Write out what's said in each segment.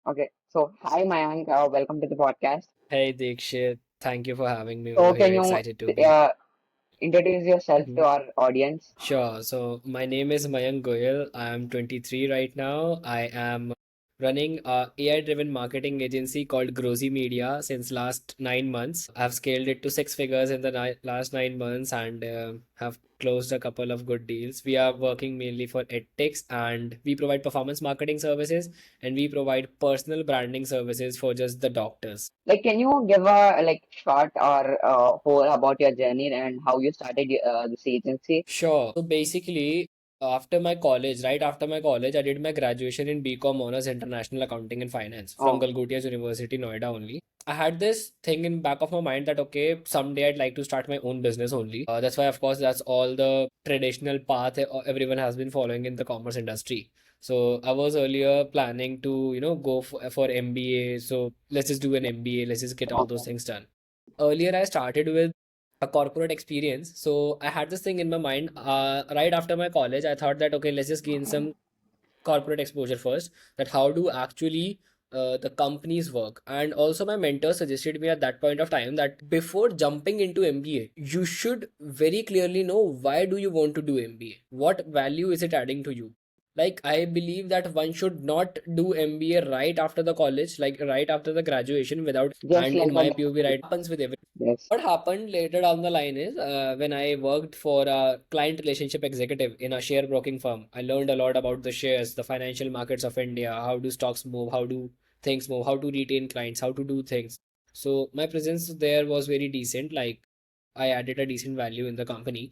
Okay. So, hi Mayank, welcome to the podcast. Hey Dikshit, thank you for having me So, over can here. you Excited to be. introduce yourself to Mhm. our audience? Sure. So my name is Mayank Goel. I am 23 right now. I am running a AI-driven marketing agency called Growzzy Media since last 9 months. I've scaled it to six figures in the last 9 months and have closed a couple of good deals. We are working mainly for edtechs and we provide performance marketing services and we provide personal branding services for just the doctors. Like, can you give a short or whole about your journey and how you started this agency? Sure. So basically, right after my college, I did my graduation in BCom Honors International Accounting and Finance from Oh, Galgotti's University, Noida only. I had this thing in back of my mind that okay, someday I'd like to start my own business only. That's why, of course, that's all the traditional path everyone has been following in the commerce industry. So I was earlier planning to, go for MBA. So let's just do an MBA. Let's just get all those okay. things done. Earlier, I started with a corporate experience. So I had this thing in my mind. Right after my college, I thought that okay, let's just gain some corporate exposure first. That how do actually the companies work. And also, my mentor suggested me at that point of time that before jumping into MBA, you should very clearly know why do you want to do MBA. What value is it adding to you? Like I believe that one should not do MBA right after the college, like right after the graduation without, Just and like in a my POV, right happens with everyone. yes. What happened later down the line is when I worked for a client relationship executive in a share broking firm, I learned a lot about the shares, the financial markets of India, how do stocks move, how do things move, how to retain clients, how to do things. So my presence there was very decent. Like I added a decent value in the company.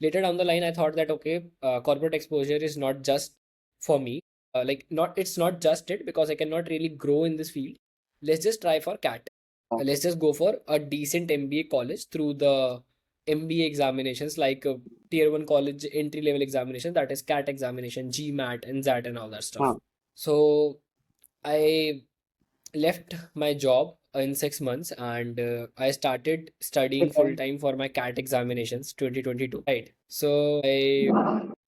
Later down the line, I thought that okay, corporate exposure is not just for me. Like not it's not just it because I cannot really grow in this field. Let's just try for CAT. Oh, Let's just go for a decent MBA college through the MBA examinations like tier one college entry level examination, that is CAT examination, GMAT, and ZAT and all that stuff. huh. So I left my job in 6 months and I started studying full Okay. time for my CAT examinations 2022. Right. So I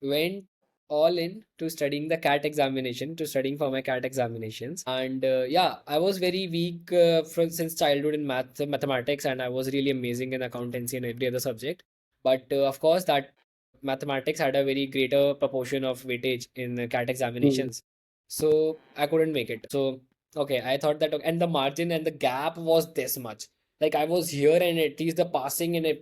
went all in to studying the CAT examination, to studying for my CAT examinations. And yeah, I was very weak from since childhood in mathematics, and I was really amazing in accountancy and every other subject. But of course, that mathematics had a very greater proportion of weightage in the CAT Hmm. examinations. So I couldn't make it. So okay, I thought that, okay, and the margin and the gap was this much. Like I was here, and at least the passing in a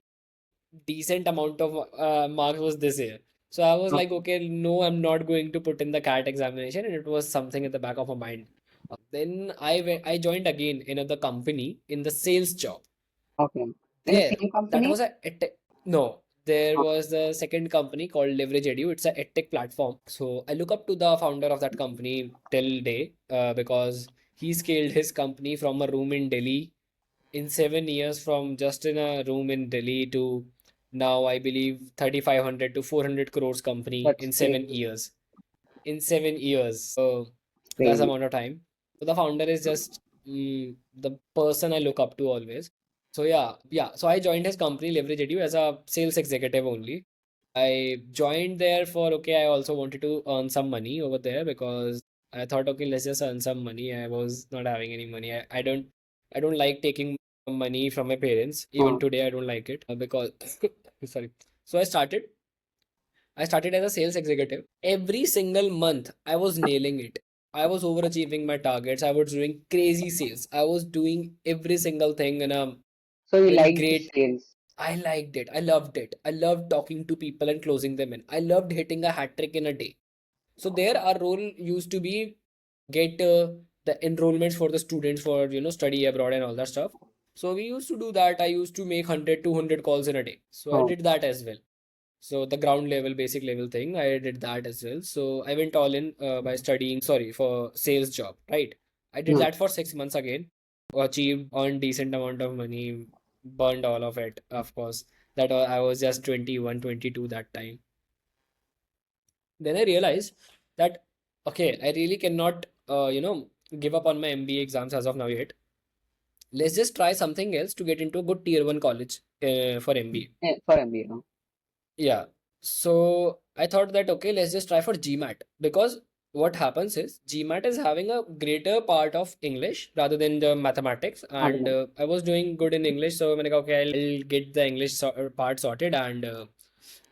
decent amount of marks was this year. So I was like, Okay. okay, no, I'm not going to put in the CAT examination, and it was something at the back of my mind. Then I joined again in another company in the sales job. Okay. In the There, same that company? was no. There Okay. was the second company called Leverage Edu. It's a edtech platform. So I look up to the founder of that company till day because he scaled his company from a room in Delhi in 7 years, from just in a room in Delhi to now I believe 3,500 to 400 crores company That's in seven crazy. years. In 7 years, so that's the Crazy. amount of time. So the founder is just the person I look up to always. So yeah. So I joined his company Leverage Edu as a sales executive only. I joined there for okay. I also wanted to earn some money over there because I thought okay, let's just earn some money. I was not having any money. I don't like taking money from my parents. Even Oh, today, I don't like it because sorry. So I started as a sales executive. Every single month, I was nailing it. I was overachieving my targets. I was doing crazy sales. I was doing every single thing in a so you very like the great. sales? I liked it. I loved it. I loved talking to people and closing them in. I loved hitting a hat trick in a day. So there, our role used to be get the enrollments for the students for study abroad and all that stuff. So we used to do that. I used to make 100, 200 calls in a day. So I Oh, did that as well. So the ground level, basic level thing, I did that as well. So I went all in by studying, sorry, for sales job, right? I did hmm. that for 6 months again, achieved on decent amount of money, burned all of it, of course. That I was just 21, 22 that time. Then I realized that, okay, I really cannot, give up on my MBA exams as of now yet. Let's just try something else to get into a good tier one college for MBA. For MBA, no? Yeah. So I thought that okay, let's just try for GMAT because what happens is GMAT is having a greater part of English rather than the mathematics, and Understand. I was doing good in English, so I'm like, okay, I'll get the English part sorted, and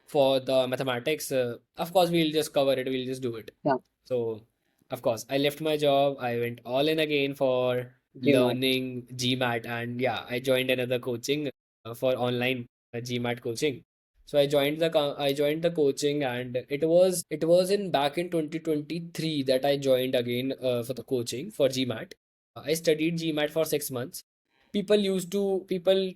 for the mathematics, of course, we'll just cover it, we'll just do it. Yeah. So, of course, I left my job, I went all in again for GMAT. learning GMAT, and yeah, I joined another coaching for online GMAT coaching. So I joined the coaching, and it was in back in 2023 that I joined again for the coaching for GMAT. I studied GMAT for 6 months. People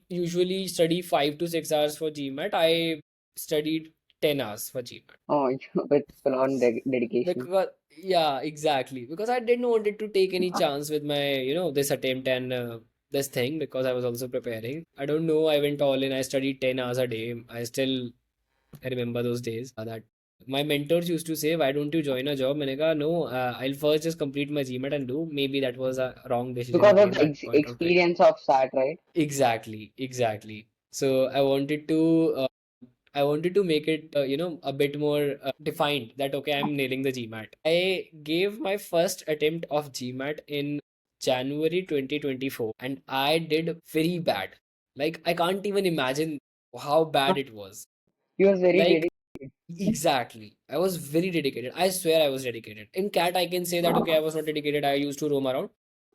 usually study 5 to 6 hours for GMAT. I studied 10 hours for GMAT. Oh, with full on dedication. Because yeah, exactly. Because I didn't wanted to take any chance with my, this attempt and this thing because I was also preparing. I don't know. I went all in. I studied 10 hours a day. I remember those days that my mentors used to say, "Why don't you join a job?" मैंने कहा, "No, I'll first just complete my GMAT and do." Maybe that was a wrong decision Because of again the that point of time. experience of SAT, right? Exactly, exactly. So I wanted to make it, a bit more defined that, okay, I'm nailing the GMAT. I gave my first attempt of GMAT in January 2024 and I did very bad. Like, I can't even imagine how bad it was. He was very Like, dedicated. exactly. I was very dedicated. I swear I was dedicated. In CAT, I can say that, okay, I was not dedicated. I used to roam around.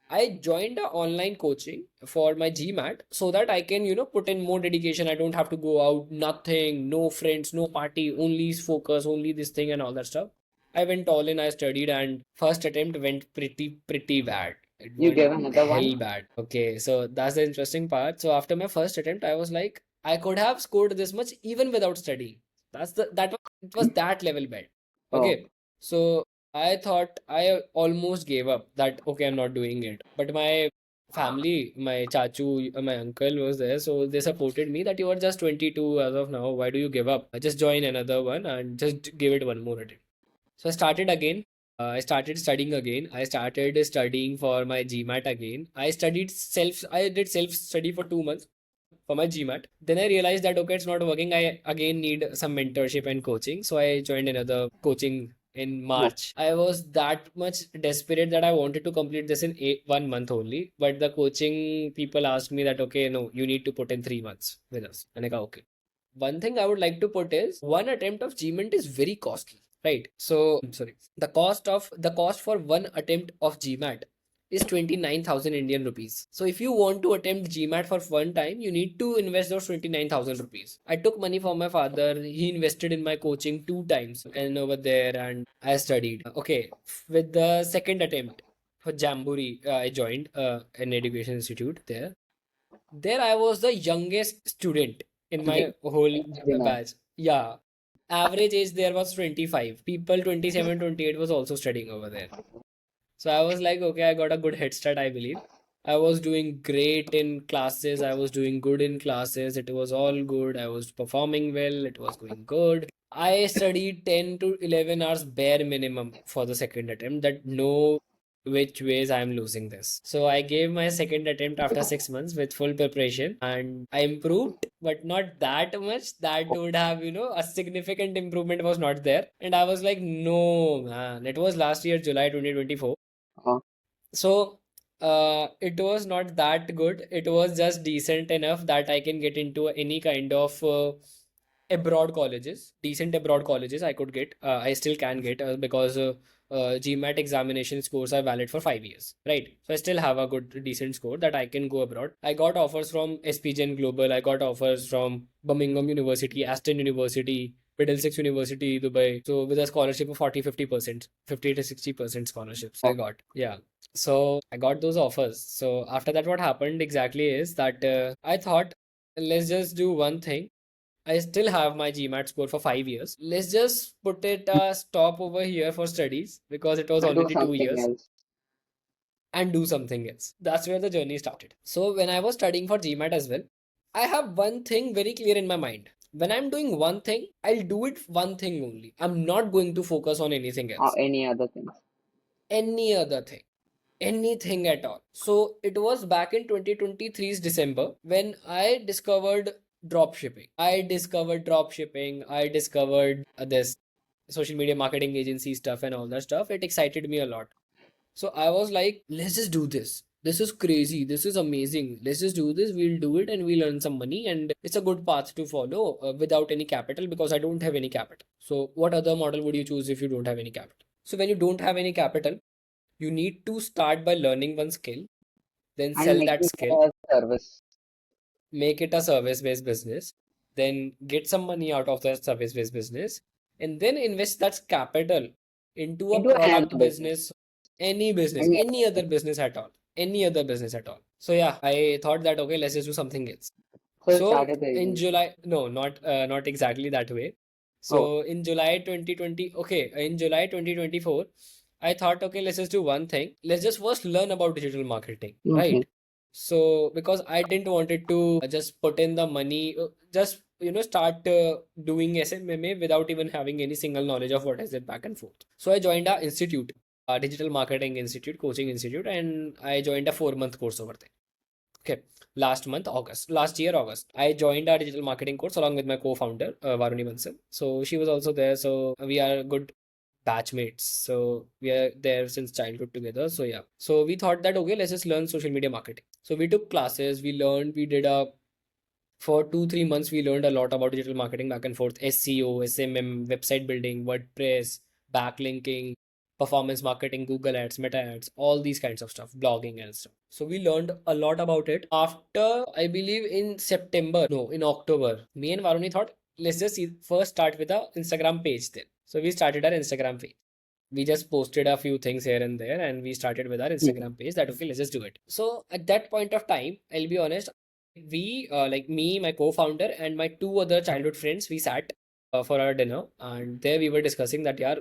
I joined a online coaching for my GMAT so that I can, put in more dedication. I don't have to go out, nothing, no friends, no party, only focus, only this thing and all that stuff. I went all in, I studied, and first attempt went pretty bad. It You went gave another one. hell bad. Okay, so that's the interesting part. So after my first attempt, I was like, I could have scored this much even without studying. It was that level bad. Oh, Okay, so I thought I almost gave up that okay, I'm not doing it. But my family, my chachu, my uncle was there, so they supported me that you are just 22 as of now. Why do you give up? Just join another one and just give it one more attempt. So I started again. I started studying again. I started studying for my GMAT again. I did self study for 2 months for my GMAT. Then I realized that okay, it's not working. I again need some mentorship and coaching. So I joined another coaching in oh, March. I was that much desperate that I wanted to complete this in 1 month only. But the coaching people asked me that okay, no, you need to put in 3 months with us. And I go, okay. One thing I would like to put is one attempt of GMAT is very costly, right? So sorry, the cost for one attempt of GMAT is 29,000 Indian rupees. So if you want to attempt GMAT for one time, you need to invest those 29,000 rupees. I took money from my father. He invested in my coaching 2 times and over there and I studied. Okay, with the second attempt for Jamboree, I joined an education institute there. There I was the youngest student in my whole very nice. batch. Yeah. Average age there was 25. People 27, 28 was also studying over there. So I was like, okay, I got a good head start, I believe. I was doing great in classes. I was doing good in classes. It was all good. I was performing well. It was going good. I studied 10 to 11 hours bare minimum for the second attempt. That no which ways I'm losing this. So I gave my second attempt after 6 months with full preparation and I improved, but not that much. That would have, a significant improvement was not there. And I was like, no, man. It was last year, July 2024. Uh, So it was not that good. It was just decent enough that I can get into any kind of abroad colleges, decent abroad colleges I could get. I still can get because GMAT examination scores are valid for 5 years, right? So I still have a good, decent score that I can go abroad. I got offers from SPGen Global. I got offers from Birmingham University, Aston University, Middlesex University, Dubai. So with a scholarship of 40-50%, 50 to 60% scholarships I oh, got. Yeah. So I got those offers. So after that, what happened exactly is that I thought, let's just do one thing. I still have my GMAT score for 5 years. Let's just put it a stop over here for studies because it was and do already two something years else. and do something else. That's where the journey started. So when I was studying for GMAT as well, I have one thing very clear in my mind. When I'm doing one thing, I'll do it one thing only. I'm not going to focus on anything Or else, any other things. any other thing. Anything at all. So it was back in 2023's December when I discovered drop shipping. I discovered drop shipping. I discovered this. social media marketing agency stuff and all that stuff, it excited me a lot. So I was like, let's just do this. This is crazy. This is amazing. Let's just do this. We'll do it and we'll earn some money. And it's a good path to follow without any capital because I don't have any capital. So, what other model would you choose if you don't have any capital? So, when you don't have any capital, you need to start by learning one skill, then And sell making that it skill, a service make it a service based business, then get some money out of that service based business, and then invest that capital into a into another product business. business, any business, Any any other other business. business at all, any other business at all. So, yeah, I thought that okay, let's just do something else. So you So, started the in agency. July, no, not exactly that way. Oh, So, in July 2020, okay, in July 2024, I thought, okay, let's just do one thing. Let's just first learn about digital marketing, okay. right? So, because I didn't wanted to just put in the money, just start doing SMMA without even having any single knowledge of what is it back and forth. So, I joined a institute, a digital marketing institute, coaching institute, and I joined a 4 month course over there. Okay, last year, August, I joined our digital marketing course along with my co-founder, Varuni Bansal. So she was also there. So we are good batchmates. So we are there since childhood together. So yeah. So we thought that okay, let's just learn social media marketing. So we took classes, we learned, we did a for 2 3 months we learned a lot about digital marketing back and forth, SEO, SMM, website building, WordPress, backlinking, performance marketing, Google ads, meta ads, all these kinds of stuff, blogging and stuff. So we learned a lot about it. After, I believe in September, no, in October, me and Varuni thought, let's just first start with a Instagram page then. So we started our Instagram page. We just posted a few things here and there and we started with our Mhm. Instagram page that okay, let's just do it. So at that point of time, I'll be honest, we like me, my co-founder, and my two other childhood friends, we sat for our dinner, and there we were discussing that yeah,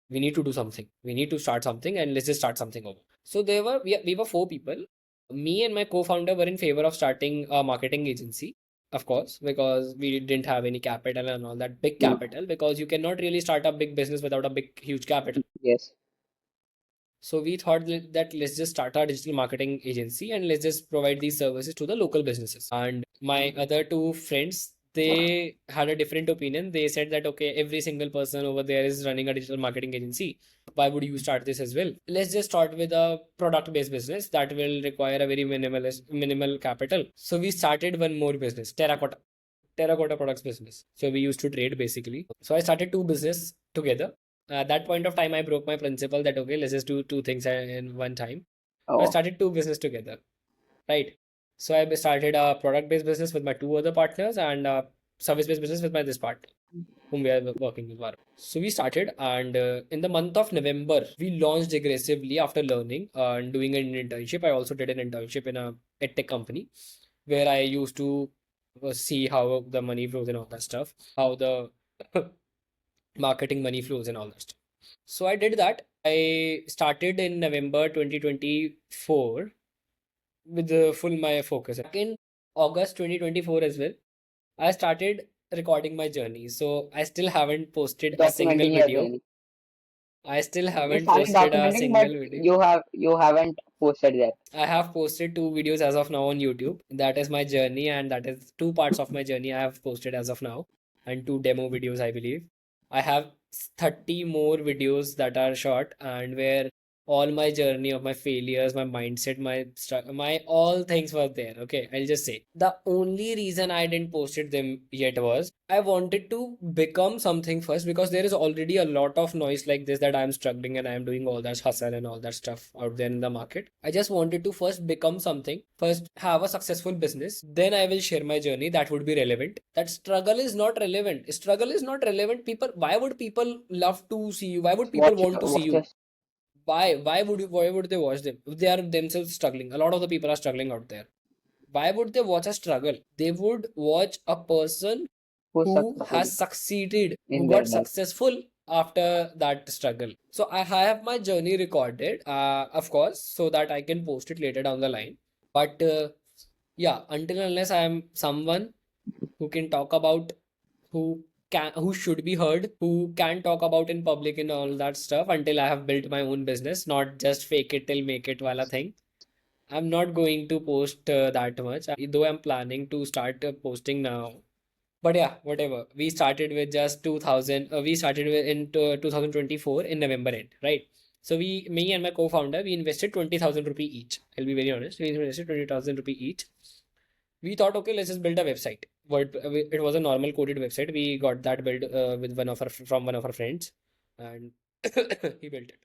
we need to do something, we need to start something, and let's just start something over. So we were four people. Me and my co-founder were in favor of starting a marketing agency, of course, because we didn't have any capital and all that big Mm, capital, because you cannot really start a big business without a big huge capital. yes. So we thought that let's just start our digital marketing agency and let's just provide these services to the local businesses. And my other two friends, they had a different opinion. They said that okay, every single person over there is running a digital marketing agency. Why would you start this as well? Let's just start with a product-based business that will require a very minimal capital. So we started one more business, terracotta products business. So we used to trade basically. So I started two business together. At that point of time, I broke my principle that okay, let's just do two things in one time. So I Oh, started two business together, right? So I started a product-based business with my two other partners and a service-based business with my this partner whom we are working with. So we started, and in the month of November, we launched aggressively after learning and doing an internship. I also did an internship in a edtech company where I used to see how the money flows and all that stuff, how the marketing money flows and all that stuff. So I did that. I started in November 2024 with the full my focus. In August 2024 as well, I started recording my journey. So I still haven't posted a single documenting your video. journey. I still You haven't started posted a documenting, but single video. you haven't posted that. I have posted two videos as of now on YouTube. That is my journey, and that is two parts of my journey I have posted as of now, and two demo videos, I believe. I have 30 more videos that are short and where all my journey of my failures, my mindset, my all things were there. Okay, I'll just say the only reason I didn't posted them yet was I wanted to become something first because there is already a lot of noise like this that I'm struggling and I'm doing all that hustle and all that stuff out there in the market. I just wanted to first become something, first have a successful business, then I will share my journey that would be relevant. That struggle is not relevant. Struggle is not relevant. People, why would people love to see you? Why would people want to see Watch you? us. Why would they watch them? If they are themselves struggling. A lot of the people are struggling out there. Why would they watch a struggle? They would watch a person Who's who successful has succeeded, who in their got life. successful after that struggle. So I have my journey recorded, of course, so that I can post it later down the line. But yeah, until unless I am someone who can talk about, who should be heard, who can talk about in public and all that stuff, until I have built my own business, not just fake it till make it wala thing. I'm not going to post that much, though I'm planning to start posting now But yeah, whatever. We started with just 2000. We started with in 2024 in November end, right? So me and my co-founder, we invested 20,000 rupee each. I'll be very honest. We invested 20,000 rupee each. We thought, okay, let's just build a website. But it was a normal coded website. We got that built with one of our friends, and he built it.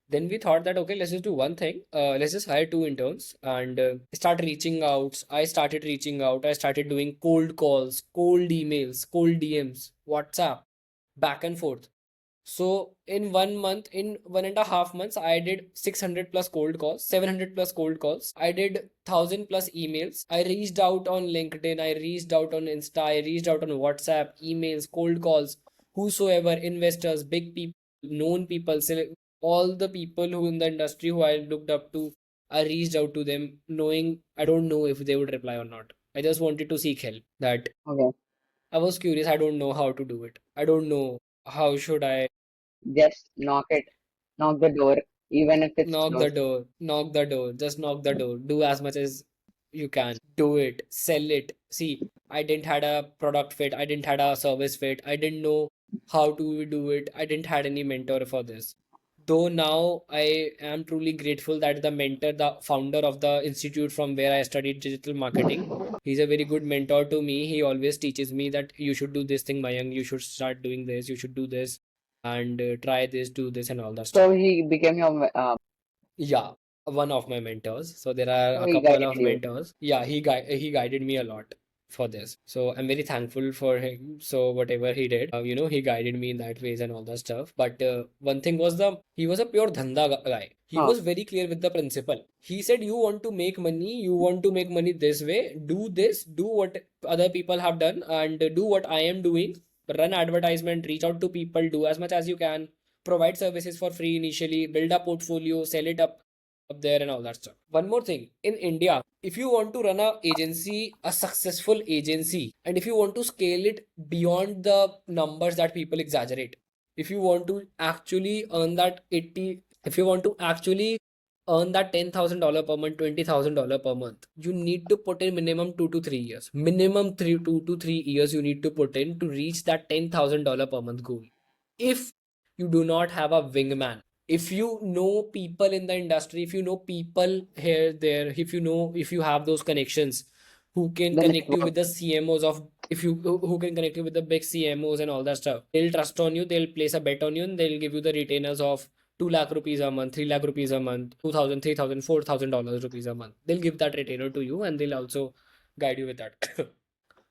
Then we thought that okay, let's just do one thing. Let's just hire two interns and start reaching out. I started reaching out. I started doing cold calls, cold emails, cold DMs, WhatsApp, back and forth. So in 1 month, in 1.5 months, I did 600 plus cold calls, 700 plus cold calls. I did 1,000 plus emails. I reached out on LinkedIn. I reached out on Insta. I reached out on WhatsApp, emails, cold calls, whosoever, investors, big people, known people, all the people who in the industry who I looked up to. I reached out to them knowing I don't know if they would reply or not. I just wanted to seek help. That Okay. I was curious. I don't know how to do it. I don't know how should I Just knock it, knock the door, even if it's knock the closed. door, knock the door, just knock the door. Do as much as you can. Do it, sell it. See, I didn't had a product fit, I didn't had a service fit, I didn't know how to do it. I didn't had any mentor for this. Though now I am truly grateful that the mentor, the founder of the institute from where I studied digital marketing, he's a very good mentor to me. He always teaches me that you should do this thing, Mayank, you should start doing this, you should do this, and try this, do this, and all that stuff. So he became your, Yeah, one of my mentors. So there are so a he couple guided of you. mentors. Yeah, he guided me a lot for this. So I'm very thankful for him. So whatever he did, he guided me in that ways and all that stuff. But one thing was the he was a pure dhanda guy. He Huh. was very clear with the principle. He said, you want to make money, you want to make money this way, do this, do what other people have done, and do what I am doing. Run advertisement, reach out to people, do as much as you can, provide services for free initially, build a portfolio, sell it up there and all that stuff. One more thing, in India, if you want to run a agency, a successful agency, and if you want to scale it beyond the numbers that people exaggerate, if you want to actually earn that 80, if you want to actually earn that $10,000 per month, $20,000 per month, you need to put in minimum 2 to 3 years. Minimum 2 to 3 years you need to put in to reach that $10,000 per month goal. If you do not have a wingman, if you know people in the industry, if you know people here there, if you have those connections who can The connect you with network. the CMOs of, if you who can connect you with the big CMOs and all that stuff, they'll trust on you, they'll place a bet on you, and they'll give you the retainers of 2 lakh rupees a month, 3 lakh rupees a month, 2,000, 3,000, $4,000 rupees a month. They'll give that retainer to you and they'll also guide you with that.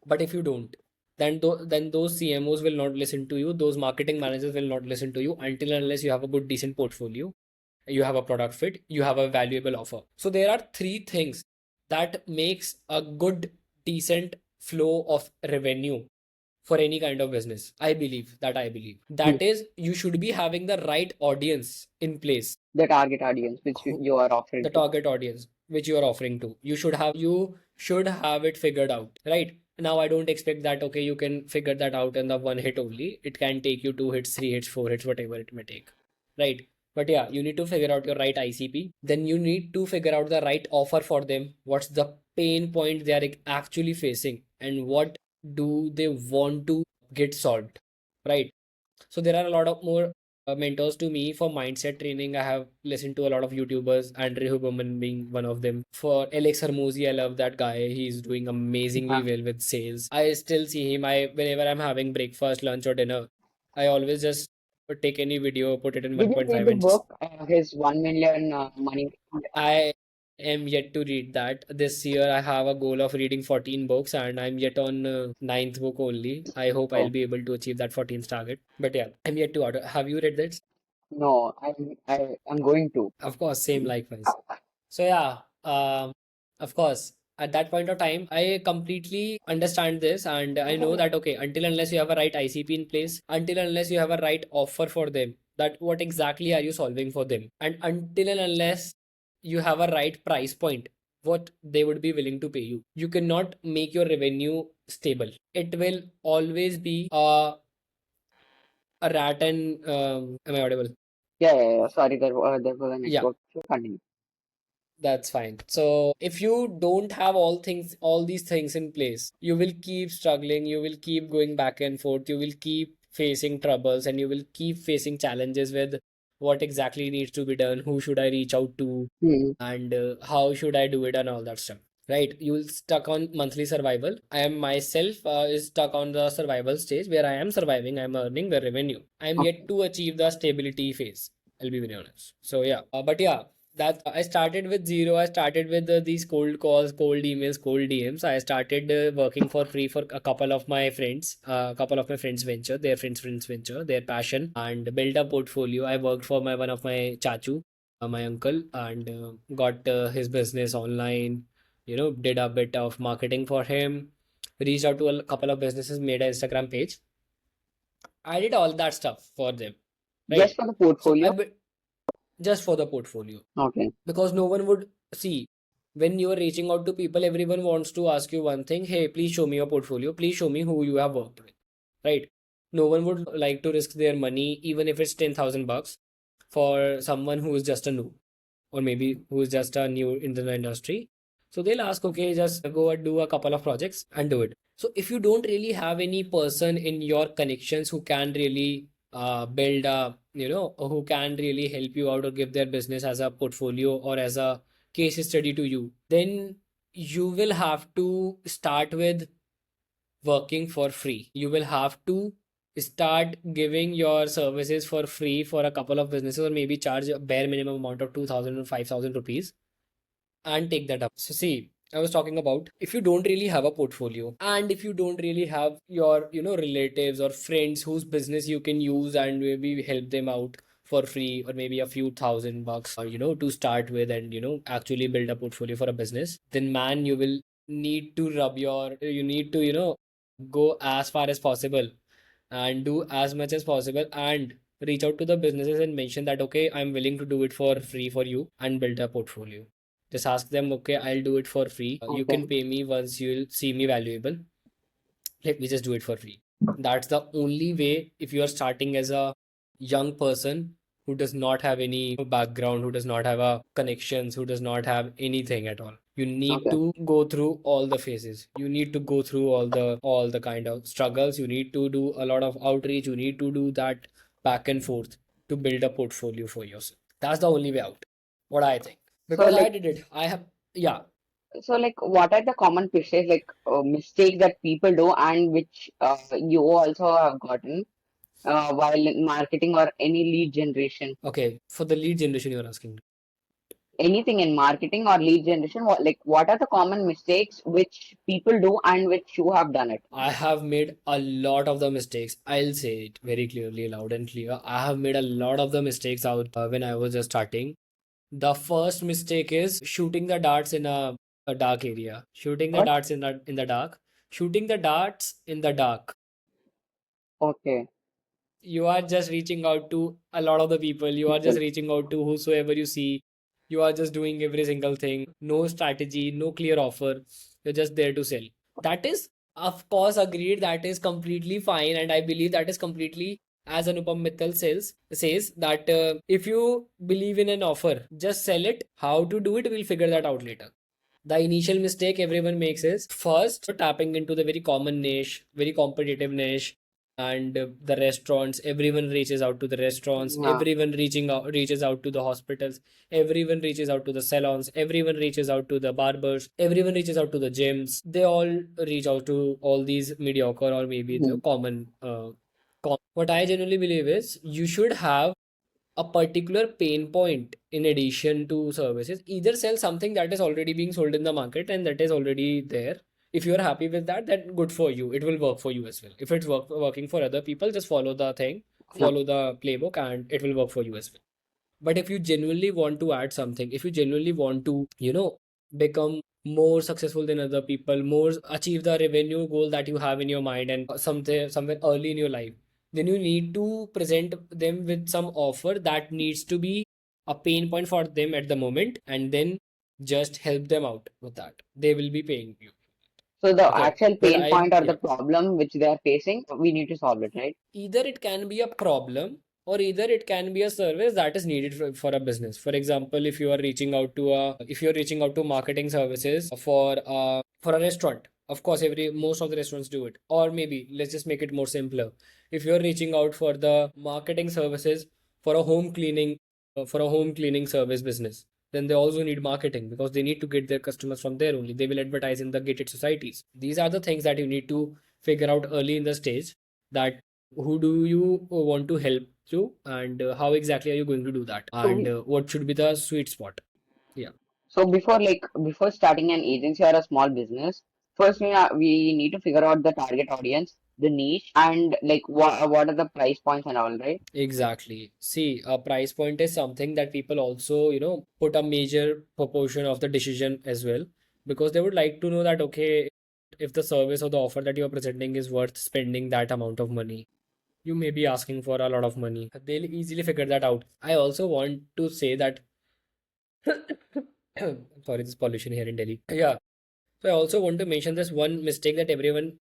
But if you don't, then those CMOs will not listen to you. Those marketing managers will not listen to you until and unless you have a good, decent portfolio, you have a product fit, you have a valuable offer. So there are three things that makes a good, decent flow of revenue for any kind of business. I believe Hmm. that is you should be having the right audience in place, The target audience which who, you are offering the to. target audience which you are offering to. You should have it figured out, right? Now I don't expect that okay, you can figure that out in the one hit only. It can take you 2 hits, 3 hits, 4 hits, whatever it may take, right? But yeah, you need to figure out your right ICP. Then you need to figure out the right offer for them. What's the pain point they are actually facing and what do they want to get solved, right? So there are a lot of more mentors to me for mindset training. I have listened to a lot of YouTubers, Andre Huberman being one of them. For Alex Hermosi, I love that guy. He's doing amazingly Yeah. well with sales. I still see him. I whenever I'm having breakfast, lunch, or dinner, I always just take any video, put it in Did you read 1.5, the and just book, his 1 million money? I am yet to read that. This year, I have a goal of reading 14 books, and I'm yet on ninth book only. I hope I'll Oh, be able to achieve that 14th target. But yeah, I'm yet to order. Have you read that? no, I'm going to. Of course, same likewise. So yeah, of course, at that point of time, I completely understand this, and I know that okay, until unless you have a right ICP in place, until unless you have a right offer for them, that what exactly are you solving for them, and until and unless you have a right price point, what they would be willing to pay you, you cannot make your revenue stable. It will always be a rat and am I audible? Yeah, yeah, yeah. Sorry, there was a Yeah. network. So continue. That's fine. So if you don't have all these things in place, you will keep struggling, you will keep going back and forth, you will keep facing troubles, and you will keep facing challenges with what exactly needs to be done, who should I reach out to, Hmm. and how should I do it, and all that stuff. Right? You will stuck on monthly survival. I am myself is stuck on the survival stage where I am surviving, I am earning the revenue. I am yet Okay. to achieve the stability phase. I'll be very honest. So yeah, but yeah, that I started with zero. I started with these cold calls, cold emails, cold DMs. I started working for free for a couple of my friends, a couple of my friends venture, their friends venture, their passion, and built a portfolio. I worked for my one of my chachu, my uncle, and got his business online. You know, did a bit of marketing for him. Reached out to a couple of businesses, made an Instagram page. I did all that stuff for them, Just right? for the So portfolio. just for the portfolio, Okay. because no one would see when you are reaching out to people. Everyone wants to ask you one thing: hey, please show me your portfolio, please show me who you have worked with, right? No one would like to risk their money, even if it's 10,000 bucks, for someone who is just a noob, or maybe who is just a new in the industry. So they'll ask, okay, just go and do a couple of projects and do it. So if you don't really have any person in your connections who can really build a, who can really help you out or give their business as a portfolio or as a case study to you, then you will have to start with working for free. You will have to start giving your services for free for a couple of businesses, or maybe charge a bare minimum amount of 2,000 or 5,000 rupees and take that up. So see, I was talking about, if you don't really have a portfolio, and if you don't really have your, relatives or friends whose business you can use and maybe help them out for free, or maybe a few thousand bucks, or to start with, and actually build a portfolio for a business, then man, you need to, go as far as possible and do as much as possible, and reach out to the businesses and mention that, okay, I'm willing to do it for free for you and build a portfolio. Just ask them, okay, I'll do it for free. You Okay. can pay me once you'll see me valuable. Let me just do it for free. That's the only way. If you are starting as a young person who does not have any background, who does not have a connections, who does not have anything at all, you need Okay. to go through all the phases. You need to go through all the kind of struggles. You need to do a lot of outreach. You need to do that back and forth to build a portfolio for yourself. That's the only way out, what I think. So Because I like did it. I have, yeah. what are the common mistakes mistakes that people do and which you also have gotten while in marketing or any lead generation? Okay, for the lead generation you're asking. Anything in marketing or lead generation, what are the common mistakes which people do and which you have done it? I have made a lot of the mistakes. I'll say it very clearly, loud and clear. I have made a lot of the mistakes out when I was just starting. The first mistake is shooting the darts in a dark area. Shooting the What? darts in the dark. Shooting the darts in the dark. Okay. You are just reaching out to a lot of the people. You are just People. reaching out to whosoever you see. You are just doing every single thing. No strategy, no clear offer. You're just there to sell. That is, of course, agreed. That is completely fine, and I believe that is completely, as Anupam Mittal says that if you believe in an offer, just sell it. How to do it, we'll figure that out later. The initial mistake everyone makes is first tapping into the very common niche, very competitive niche, and the restaurants. Everyone reaches out to the restaurants. Yeah. Everyone reaches out to the hospitals. Everyone reaches out to the salons. Everyone reaches out to the barbers. Everyone reaches out to the gyms. They all reach out to all these mediocre or maybe the Mhm. common. What I genuinely believe is you should have a particular pain point in addition to services. Either sell something that is already being sold in the market and that is already there. If you're happy with that, then good for you, it will work for you as well. If it's working for other people, just follow the thing, Yeah. follow the playbook, and it will work for you as well. But if you genuinely want to add something, if you genuinely want to, become more successful than other people, more achieve the revenue goal that you have in your mind, and somewhere early in your life, then you need to present them with some offer that needs to be a pain point for them at the moment, and then just help them out with that. They will be paying you. So the Okay. actual But pain point or the yeah, problem which they are facing, we need to solve it, right? either it can be a problem, or either it can be a service that is needed for a business. For example, if you're reaching out to marketing services for a restaurant, of course every most of the restaurants do it. Or maybe let's just make it more simpler. If you're reaching out for the marketing services for a home cleaning service business, then they also need marketing because they need to get their customers from there only. They will advertise in the gated societies. These are the things that you need to figure out early in the stage, that who do you want to help to, and how exactly are you going to do that, So, and what should be the sweet spot. Yeah, so before starting an agency or a small business, first we need to figure out the target audience, the niche, and like what are the price points and all, right? exactly. See, a price point is something that people also, put a major proportion of the decision as well, because they would like to know that, okay, if the service or the offer that you're presenting is worth spending that amount of money. You may be asking for a lot of money. They'll easily figure that out. I also want to say that sorry, this pollution here in Delhi. Yeah. So I also want to mention this one mistake that everyone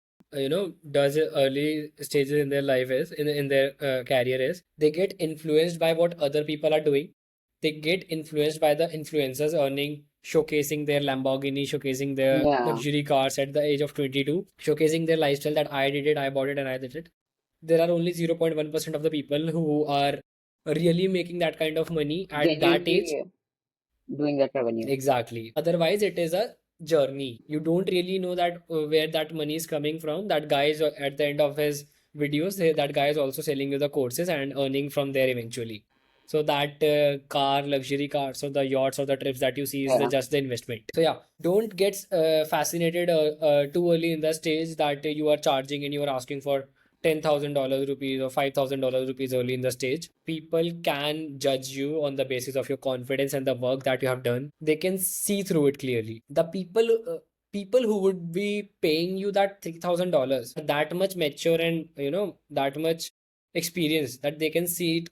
does at early stages in their life is in their career is they get influenced by what other people are doing. They get influenced by the influencers earning, showcasing their Lamborghini, showcasing their Yeah, luxury cars at the age of 22, showcasing their lifestyle that I did it, I bought it, and I did it. There are only 0.1% of the people who are really making that kind of money at that age. genuinely doing that revenue. Exactly. Otherwise, it is a journey. You don't really know that where that money is coming from. That guy is at the end of his videos, that guy is also selling you the courses and earning from there eventually. So that car, luxury cars, or the yachts or the trips that you see is Yeah, just the investment. So yeah, don't get fascinated too early in the stage that you are charging and you are asking for $10,000 rupees or $5,000 rupees early in the stage. People can judge you on the basis of your confidence and the work that you have done. They can see through it clearly. The people who would be paying you that $3,000, that much mature and that much experience, that they can see it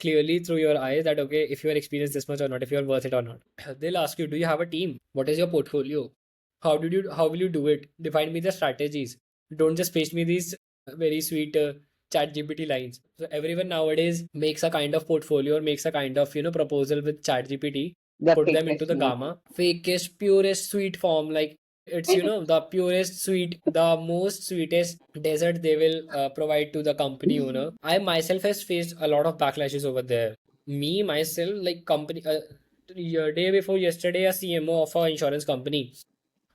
clearly through your eyes, that okay, if you are experienced this much or not, if you are worth it or not. They'll ask you, do you have a team? What is your portfolio? How will you do it? Define me the strategies. Don't just paste me these very sweet chat GPT lines. So everyone nowadays makes a kind of portfolio or makes a kind of proposal with chat GPT, the put them into fakest the one. gamma fakest purest sweet form, like it's the purest sweet, the most sweetest dessert they will provide to the company owner. I myself has faced a lot of backlashes over there. Me myself, like company day before yesterday, a CMO of a insurance company,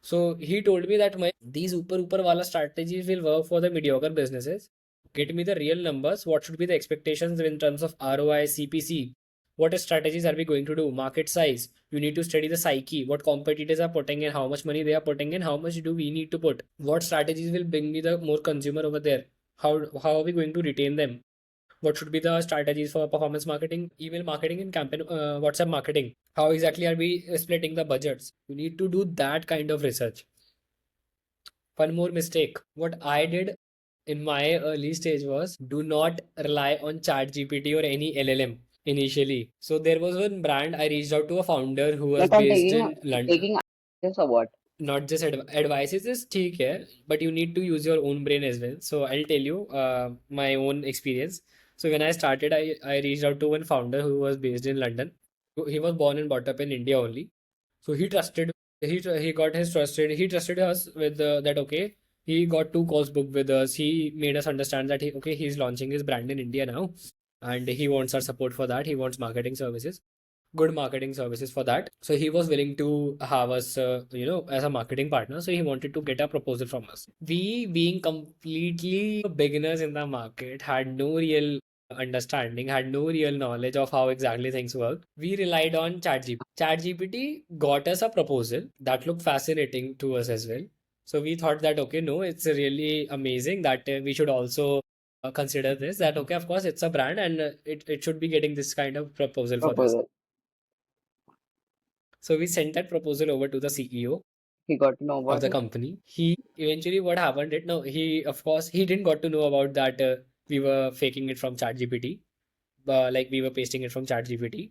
so he told me that these upper wala strategies will work for the mediocre businesses. Get me the real numbers. What should be the expectations in terms of ROI, CPC? What strategies are we going to do? Market size. You need to study the psyche. What competitors are putting in, how much money they are putting in, how much do we need to put? What strategies will bring me the more consumer over there? How are we going to retain them? What should be the strategies for performance marketing, email marketing, and campaign WhatsApp marketing? How exactly are we splitting the budgets? You need to do that kind of research. One more mistake. What I did in my early stage was do not rely on ChatGPT or any LLM initially. So there was one brand, I reached out to a founder who was Like on based taking in London. taking this or what? Not just advices is ठीक है, but you need to use your own brain as well. So I'll tell you my own experience. So when I started, I reached out to one founder who was based in London. He was born and brought up in India only. So he got his trusted he trusted us with that okay. He got two calls booked with us. He made us understand that he's launching his brand in India now, and he wants our support for that. He wants marketing services, good marketing services for that. So he was willing to have us, as a marketing partner. So he wanted to get a proposal from us. We, being completely beginners in the market, had no real understanding, had no real knowledge of how exactly things work. We relied on ChatGPT. ChatGPT got us a proposal that looked fascinating to us as well. So we thought that okay, no, it's really amazing that we should also consider this. That okay, of course, it's a brand and it should be getting this kind of proposal for this. Proposal. So we sent that proposal over to the CEO He got to know of about the it. company. He eventually what happened? It no, he of course he didn't got to know about that we were faking it from ChatGPT, like we were pasting it from ChatGPT.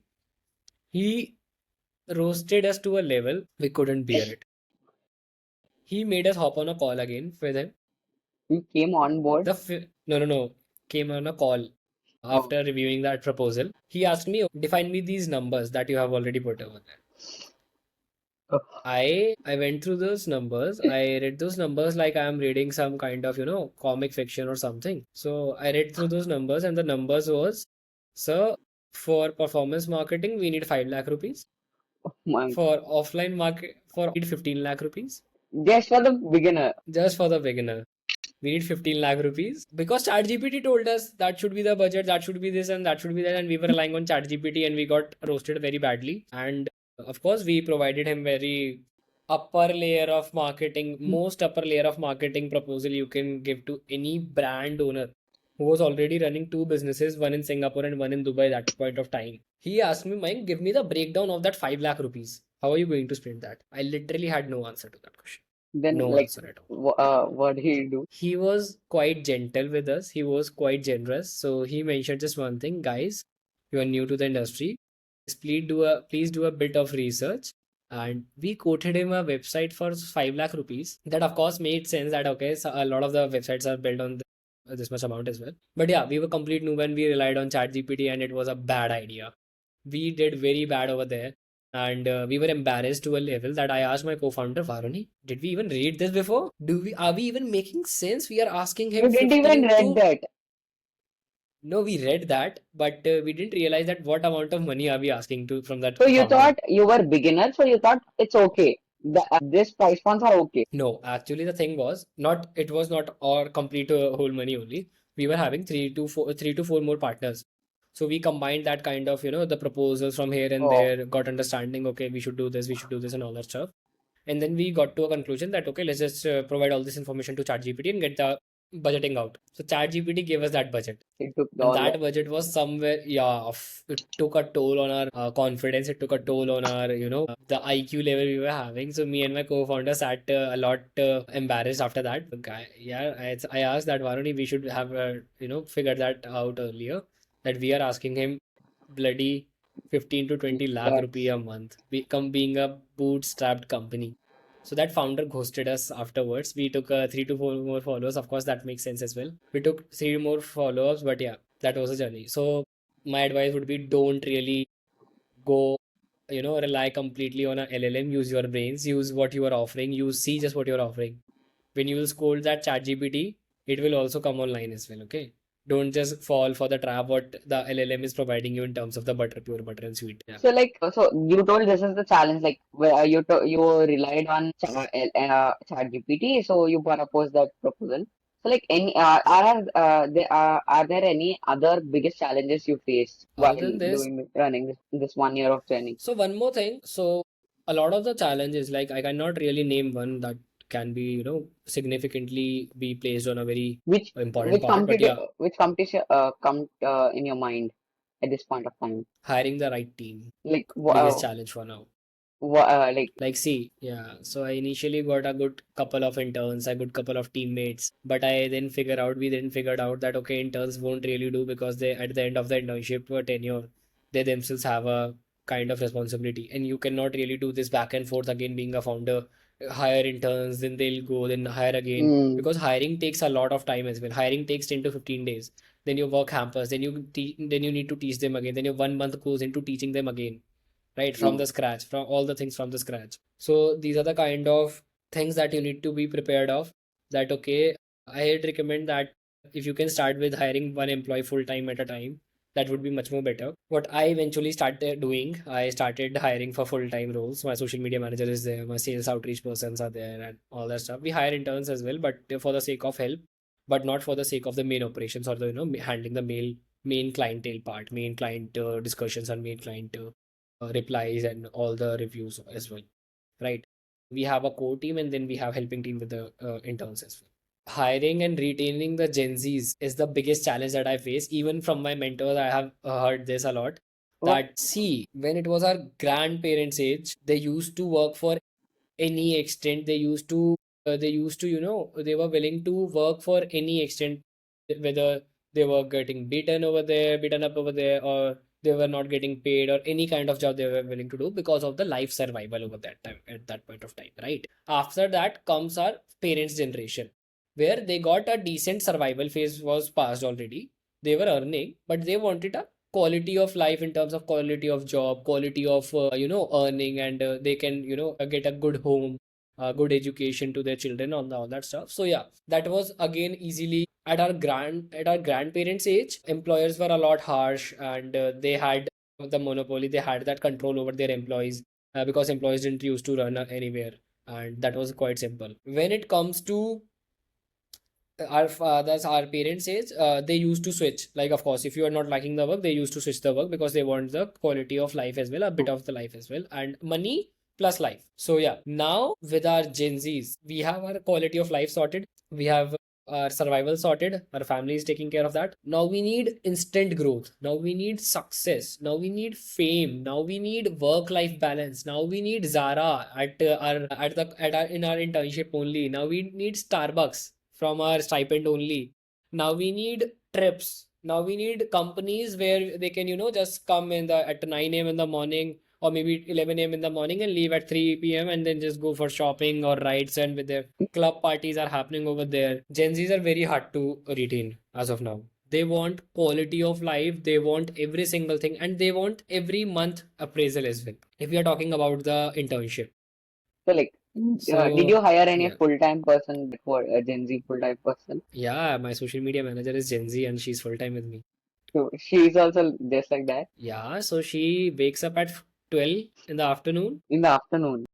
He roasted us to a level we couldn't bear it. He made us hop on a call again with him. He came on board. No, came on a call. Oh, after reviewing that proposal. He asked me, define me these numbers that you have already put over there. oh I went through those numbers. I read those numbers like I am reading some kind of, comic fiction or something. So I read through those numbers, and the numbers was, sir, for performance marketing, we need 5 lakh rupees. my For offline market, for 15 lakh rupees. just for the beginner. Just for the beginner. We need 15 lakh rupees because ChatGPT told us that should be the budget, that should be this, and that should be that. And we were relying on ChatGPT and we got roasted very badly. And of course, we provided him very upper layer of marketing, most upper layer of marketing proposal you can give to any brand owner who was already running two businesses, one in Singapore and one in Dubai at that point of time. He asked me, Mike, give me the breakdown of that 5 lakh rupees. How are you going to spend that? I literally had no answer to that question. Then No like, answer at all. what he do? He was quite gentle with us. He was quite generous. So he mentioned just one thing, guys, you are new to the industry. Please do a bit of research. And we quoted him a website for 5 lakh rupees. That of course made sense that okay, so a lot of the websites are built on this much amount as well. But yeah, we were complete noob and we relied on ChatGPT and it was a bad idea. We did very bad over there. And we were embarrassed to a level that I asked my co-founder Varuni, did we even read this before? Are we even making sense? We are asking You him didn't even 15 read to that. no, we read that, but we didn't realize that what amount of money are we asking to from that So you founder. thought you were beginner, so you thought it's okay. This price points are okay. No, actually the thing was not it was not our complete whole money only. We were having three to four more partners. So we combined that kind of, the proposals from here and Oh, there, got understanding, okay, we should do this and all that stuff. And then we got to a conclusion that okay, let's just provide all this information to ChatGPT and get the budgeting out. So ChatGPT gave us that budget. it took And all. that budget was somewhere, yeah, it took a toll on our confidence. It took a toll on our, the IQ level we were having. So me and my co-founder sat a lot embarrassed after that. Yeah, I asked that Varuni, we should have, figured that out earlier. That we are asking him bloody 15 to 20 lakh rupee That's a month, become being a bootstrapped company. So that founder ghosted us afterwards. We took 3 to 4 more followers. Of course, that makes sense as well. We took 3 more follow-ups, but yeah, that was a journey. So my advice would be don't really go, rely completely on a LLM. Use your brains. Use what you are offering. See just what you're offering. When you will scold that chat GPT, it will also come online as well. Okay. Don't just fall for the trap what the LLM is providing you in terms of the butter, pure butter and sweet. Yeah. so like so you told this is the challenge like where you relied on ChatGPT, so you proposed that proposal. So like any are there any other biggest challenges you faced Other while than this, running this 1 year of journey? so one more thing. So a lot of the challenges, like I cannot really name one that can be, significantly be placed on a very Which important part. But yeah, which competition come in your mind at this point of time? hiring the right team, Like biggest challenge for now. like Like, see, yeah. So I initially got a good couple of interns, a good couple of teammates, but we then figured out that okay, interns won't really do because they at the end of the internship tenure, they themselves have a kind of responsibility, and you cannot really do this back and forth again. Being a founder, hire interns, then they'll go, then hire again mm, because hiring takes a lot of time as well. Hiring takes 10 to 15 days. Then your work hampers, then you need to teach them again. Then your 1 month goes into teaching them again, right, from mm, the scratch, from all the things from the scratch. So these are the kind of things that you need to be prepared of. That okay, I'd recommend that if you can start with hiring one employee full time at a time, that would be much more better. What I eventually started doing, I started hiring for full time roles. My social media manager is there, my sales outreach persons are there, and all that stuff. We hire interns as well, but for the sake of help, but not for the sake of the main operations or the handling the main clientele part, main client discussions and main client replies and all the reviews as well, right? We have a core team and then we have helping team with the interns as well. Hiring and retaining the Gen Zs is the biggest challenge that I face. Even from my mentors, I have heard this a lot. what That see, when it was our grandparents' age, they used to work for any extent. They used to, they were willing to work for any extent, whether they were getting beaten up over there, or they were not getting paid, or any kind of job they were willing to do because of the life survival over that time, at that point of time, right? After that comes our parents' generation, where they got a decent survival phase was passed already. They were earning, but they wanted a quality of life in terms of quality of job, quality of earning, and they can get a good home, good education to their children, on all that stuff. So yeah, that was again easily at our grandparents' age. Employers were a lot harsh, and they had the monopoly. They had that control over their employees, because employees didn't used to run anywhere, and that was quite simple. When it comes to our fathers, our parents' age, they used to switch. Like, of course, if you are not liking the work, they used to switch the work because they want the quality of life as well, a bit of the life as well, and money plus life. So yeah, now with our Gen Zs, we have our quality of life sorted. We have our survival sorted. Our family is taking care of that. Now we need instant growth. Now we need success. Now we need fame. Now we need work-life balance. Now we need Zara in our internship only. Now we need Starbucks from our stipend only. Now we need trips. Now we need companies where they can, just come in the at 9 a.m. in the morning, or maybe 11 a.m. in the morning, and leave at 3 p.m. and then just go for shopping or rides, and with their club parties are happening over there. Gen Zs are very hard to retain as of now. They want quality of life, they want every single thing, and they want every month appraisal as well. If we are talking about the internship. So like, did you So hire any yeah. full-time person for a Gen Z full-time person? Yeah, my social media manager is Gen Z and she's full time with me. So she's also just like that Yeah, so she wakes up at 12 in the afternoon. in the afternoon.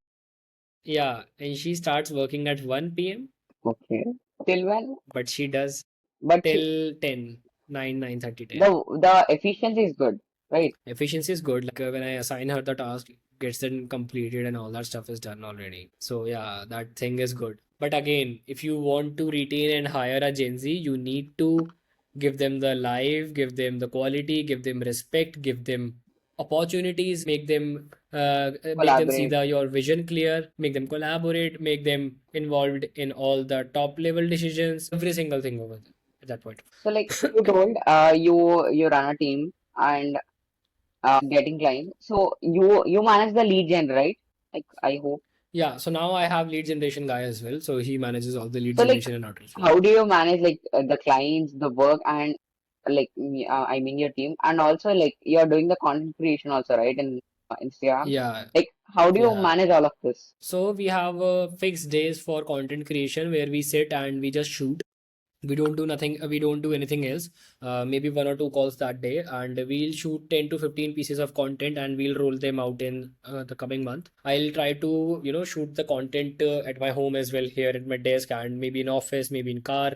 Yeah, and she starts working at 1 p.m., Okay. Till when? but she does But she, till 10, 9:30, 10. the efficiency is good, right? Efficiency is good. Like when I assign her the task, gets then completed and all that stuff is done already. So yeah, that thing is good. But again, if you want to retain and hire a Gen Z, you need to give them the life, give them the quality, give them respect, give them opportunities, make them see Collaborate. your vision clear, make them collaborate, make them involved in all the top level decisions, every single thing over there at that point. So like you told, you run a team and getting clients. So you manage the lead gen, right? Like I hope. Yeah, so now I have lead generation guy as well. So he manages all the lead So like, generation and outreach for me. how do you manage like the clients, the work, and like I mean your team, and also like you're doing the content creation also, right? In Instagram. Yeah, Like, how do you yeah. manage all of this? So we have fixed days for content creation where we sit and we just shoot. We don't do nothing, we don't do anything else. Maybe one or two calls that day, and we'll shoot 10 to 15 pieces of content and we'll roll them out in the coming month. I'll try to, shoot the content at my home as well, here at my desk, and maybe in office, maybe in car,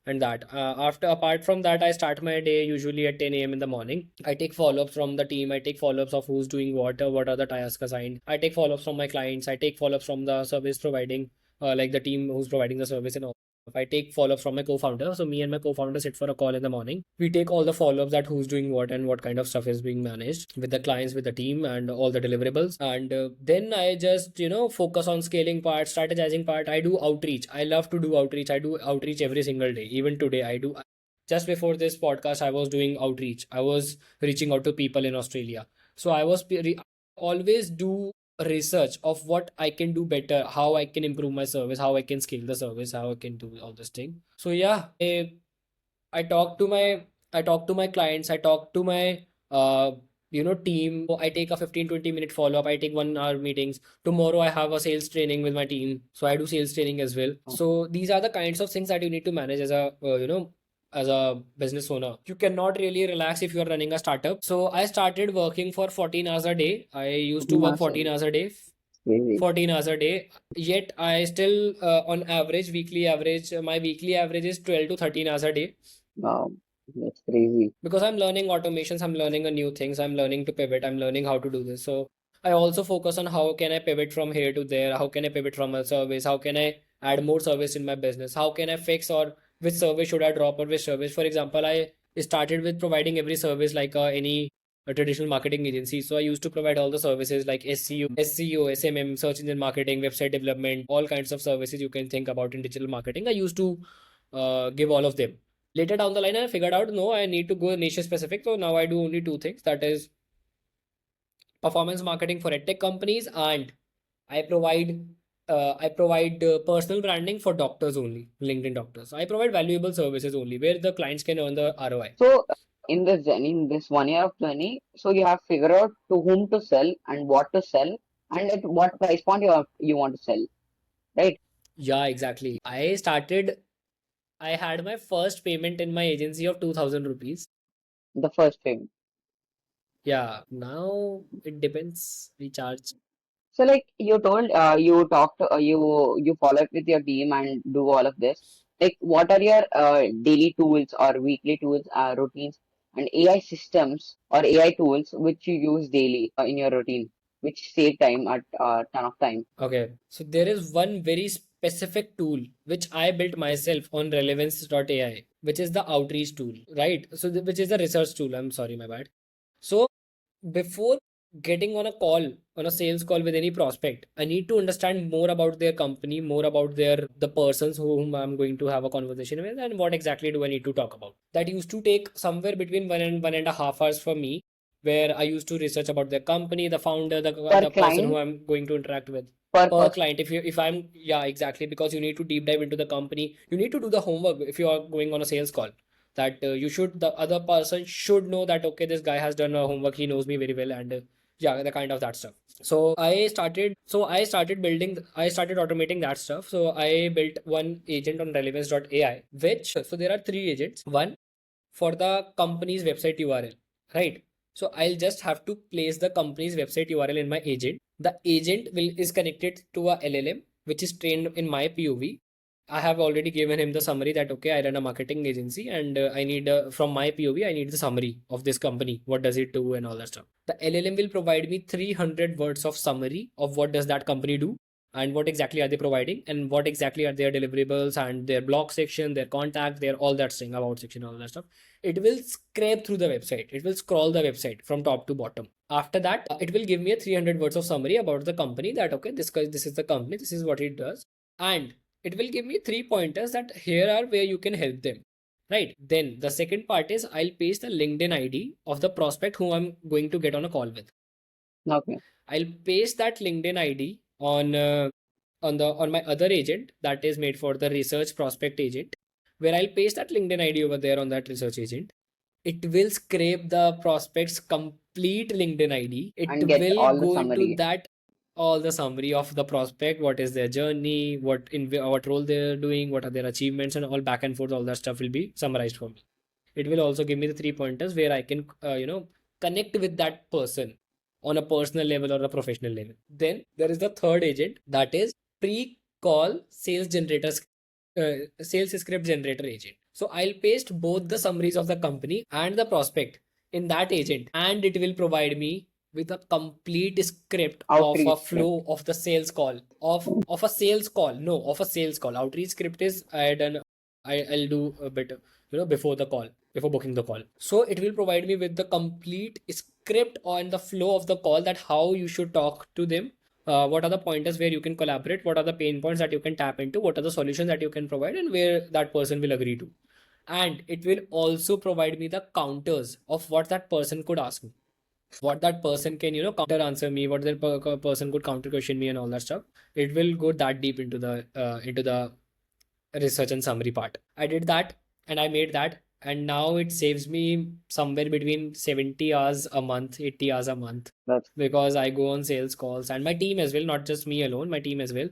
and that after apart from that, I start my day usually at 10 a.m. in the morning. I take follow-ups from the team. I take follow-ups of who's doing what are the tasks assigned. I take follow-ups from my clients. I take follow-ups from the service providing, like the team who's providing the service and all. I take follow-ups from my co-founder. So me and my co-founder sit for a call in the morning. We take all the follow-ups, that who's doing what and what kind of stuff is being managed with the clients, with the team, and all the deliverables. And then I just focus on scaling part, strategizing part. I do outreach. I love to do outreach. I do outreach every single day. Even today, I do. Just before this podcast, I was doing outreach. I was reaching out to people in Australia. So always do research of what I can do better, how I can improve my service, how I can scale the service, how I can do all this thing. So yeah, I talk to my clients, I talk to my team. I take a 15-20 minute follow-up, I take 1 hour meetings. Tomorrow I have a sales training with my team. So I do sales training as well. So these are the kinds of things that you need to manage as a as a business owner. You cannot really relax if you are running a startup. So I started working for 14 hours a day. I used to work 14 hours a day. Crazy. 14 hours a day. Yet I still, on average, weekly average, my weekly average is 12 to 13 hours a day, Wow, that's crazy. because I'm learning automations, I'm learning a new things, I'm learning to pivot, I'm learning how to do this. So I also focus on how can I pivot from here to there, how can I pivot from a service, how can I add more service in my business, how can I fix, or which service should I drop, or which service. For example, I started with providing every service like any a traditional marketing agency. So I used to provide all the services like SEO, SMM, search engine marketing, website development, all kinds of services you can think about in digital marketing. I used to give all of them. Later down the line, I figured out no, I need to go niche specific. So now I do only two things, that is performance marketing for edtech companies, and I provide I provide personal branding for doctors only, LinkedIn doctors. I provide valuable services only where the clients can earn the ROI. So in this journey, in this 1 year of journey, so you have figured out to whom to sell and what to sell and at what price point you want to sell, right? Yeah, exactly. I had my first payment in my agency of 2000 rupees. The first thing. Yeah, now it depends. We charge. So like you told, you talked, you follow up with your team and do all of this. Like, what are your daily tools or weekly tools, routines, and AI systems or AI tools which you use daily in your routine, which save time at ton of time? Okay, so there is one very specific tool which I built myself on relevance.ai, which is the outreach tool, right? So, which is the research tool. I'm sorry, my bad. So, before getting on a call, on a sales call with any prospect, I need to understand more about their company, more about the persons whom I'm going to have a conversation with, and what exactly do I need to talk about. That used to take somewhere between 1.5 hours for me, where I used to research about their company, the founder, Per the person who client, I'm going to interact with per per person. client. If I'm, yeah, exactly, because you need to deep dive into the company, you need to do the homework if you are going on a sales call, that you should, the other person should know that okay, this guy has done a homework, he knows me very well, and yeah, the kind of that stuff. I started building, I started automating that stuff. So I built one agent on relevance.ai, which, so there are three agents. One for the company's website URL, right? So I'll just have to place the company's website URL in my agent. The agent will is connected to a LLM, which is trained in my POV. I have already given him the summary that okay, I run a marketing agency and I need from my POV, I need the summary of this company. What does it do and all that stuff. The LLM will provide me 300 words of summary of what does that company do and what exactly are they providing and what exactly are their deliverables and their blog section, their contact, their all that thing about section, all that stuff. It will scrape through the website. It will scroll the website from top to bottom. After that, it will give me a 300 words of summary about the company that okay, this is the company, this is what it does, and it will give me three pointers that here are where you can help them. Right. Then the second part is I'll paste the LinkedIn ID of the prospect who I'm going to get on a call with. Okay. I'll paste that LinkedIn ID on my other agent that is made for the research prospect agent, where I'll paste that LinkedIn ID over there on that research agent. It will scrape the prospect's complete LinkedIn ID. It And get will all the go into summary. that all the summary of the prospect, what is their journey, what role they're doing, what are their achievements, and all back and forth. All that stuff will be summarized for me. It will also give me the three pointers where I can connect with that person on a personal level or a professional level. Then there is the third agent, that is pre-call sales script generator agent. So I'll paste both the summaries of the company and the prospect in that agent, and it will provide me with a complete script of a Outreach script. flow of the sales call, of a sales call, no, of a sales call. Outreach script is I done, I'll do a bit before the call, before booking the call. So it will provide me with the complete script on the flow of the call, that how you should talk to them, what are the pointers where you can collaborate, what are the pain points that you can tap into, what are the solutions that you can provide, and where that person will agree to. And it will also provide me the counters of what that person could ask me, what that person can counter answer me, what that person could counter question me, and all that stuff. It will go that deep into the research and summary part. I did that and I made that, and now it saves me somewhere between 70 hours a month, 80 hours a month, That's because I go on sales calls and my team as well, not just me alone, my team as well.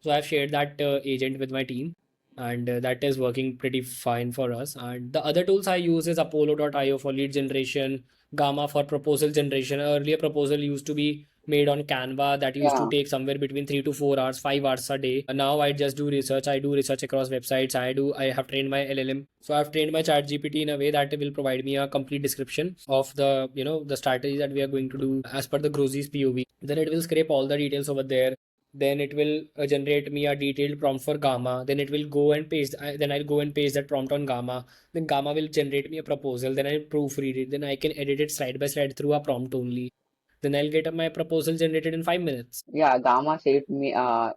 So I've shared that agent with my team, and that is working pretty fine for us. And the other tools I use is Apollo.io for lead generation, Gamma for proposal generation. Earlier, proposal used to be made on Canva, that used to yeah. take somewhere between 3 to 4 hours, 5 hours a day. Now I just do research. I do research across websites. I have trained my LLM. So I've trained my chat GPT in a way that it will provide me a complete description of the strategy that we are going to do as per the Growzy's POV. Then it will scrape all the details over there. Then it will generate me a detailed prompt for Gamma. Then it will go and paste. Then I'll go and paste that prompt on Gamma. Then Gamma will generate me a proposal. Then I'll proofread it. Then I can edit it slide by slide through a prompt only. Then I'll get my proposal generated in 5 minutes. Yeah, Gamma saved me a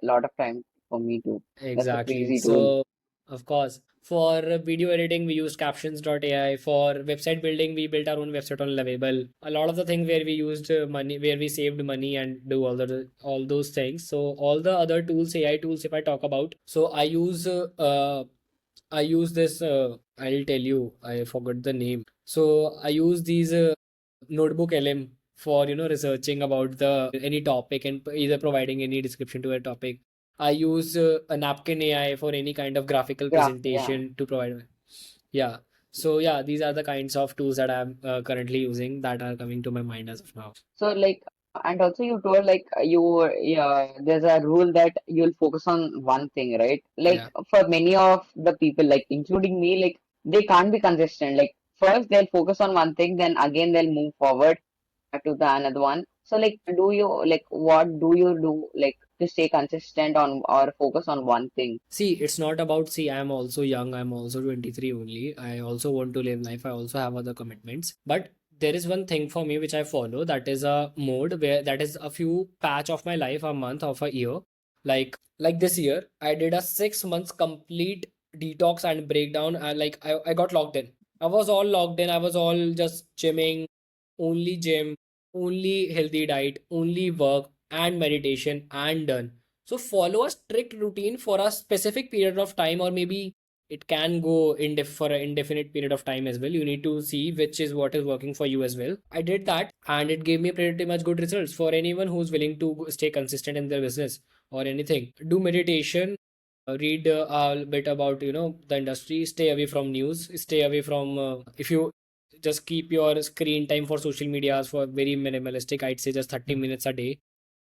lot of time for me too. That's a Exactly. crazy tool. So Of course. For video editing, we used captions.ai. For website building, we built our own website on Lovable. A lot of the things where we used money, where we saved money and do all those things. So all the other tools, AI tools, if I talk about, so I use this. I'll tell you. I forgot the name. So I use these notebook LM for researching about the any topic and either providing any description to a topic. I use a napkin AI for any kind of graphical Yeah, yeah. presentation to provide. Yeah. So yeah, these are the kinds of tools that I'm currently using that are coming to my mind as of now. So like, and also you told like there's a rule that you'll focus on one thing, right? Like Yeah. for many of the people, like including me, like they can't be consistent. Like first they'll focus on one thing, then again they'll move forward to the another one. So like, do you like what do you do like to stay consistent on or focus on one thing? See, it's not about, see, I'm also young. I'm also 23 only. I also want to live life. I also have other commitments. But there is one thing for me which I follow, that is a mode where that is a few patch of my life, a month of a year. Like this year, I did a 6 months complete detox and breakdown. I got locked in. I was all locked in. I was all just gymming, only gym, only healthy diet, only work and meditation and done. So follow a strict routine for a specific period of time, or maybe it can go for an indefinite period of time as well. You need to see which is what is working for you as well. I did that and it gave me pretty much good results for anyone who's willing to stay consistent in their business or anything. Do meditation, read a bit about the industry, stay away from news, stay away from if you just keep your screen time for social medias for very minimalistic, I'd say just 30 minutes a day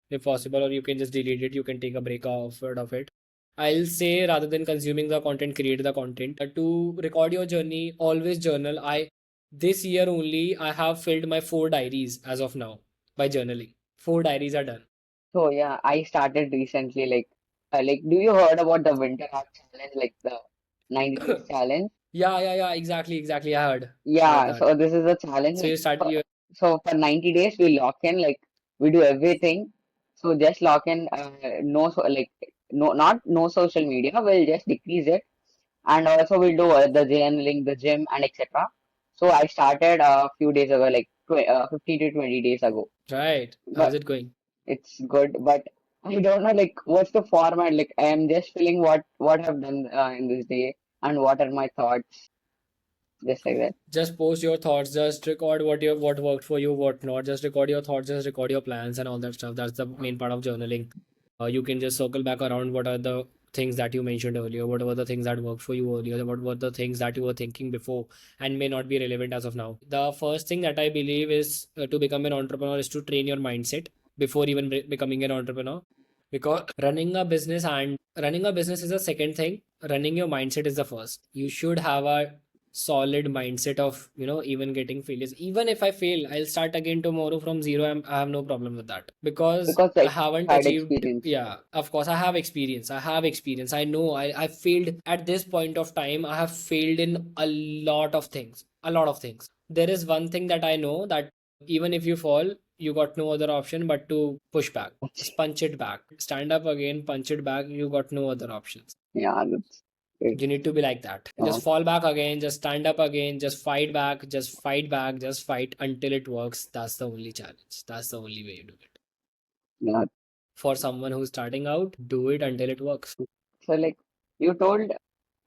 if possible, or you can just delete it. You can take a break off of it. I'll say rather than consuming the content, create the content. To record your journey, always journal. I This year only I have filled my 4 diaries as of now by journaling. 4 diaries are done. So yeah, I started recently like do you heard about the winter art challenge like the 90 days challenge? Yeah, exactly. I heard Yeah, that. so this is a challenge So like you start you so for 90 days we lock in like we do everything. So just lock in no so like no not no social media. We'll just decrease it and also we'll do the journaling, the gym and etc. So I started a few days ago, like 15 to 20 days ago. right. How's But it going? it's good, but I don't know like what's the format. Like I am just feeling what I've done in this day and what are my thoughts, just like that. Just post your thoughts, just record what worked for you, what not. Just record your thoughts, just record your plans and all that stuff. That's the main part of journaling. You can just circle back around what are the things that you mentioned earlier, what were the things that worked for you earlier, what were the things that you were thinking before and may not be relevant as of now. The first thing that I believe is to become an entrepreneur is to train your mindset before even becoming an entrepreneur. Because running a business is the second thing. Running your mindset is the first. You should have a solid mindset of even getting failures. Even if I fail, I'll start again tomorrow from zero. I have no problem with that because Because I like haven't had achieved. experience. Yeah, of course I have experience. I know I failed at this point of time. I have failed in a lot of things. A lot of things. There is one thing that I know, that even if you fall, you got no other option but to push back. Just punch it back. Stand up again, punch it back. You got no other options. Yeah, that's it. You need to be like that. Uh, Just fall back again, just stand up again, just fight back, just fight until it works. That's the only challenge. That's the only way you do it. yeah. For someone who's starting out, do it until it works. So like you told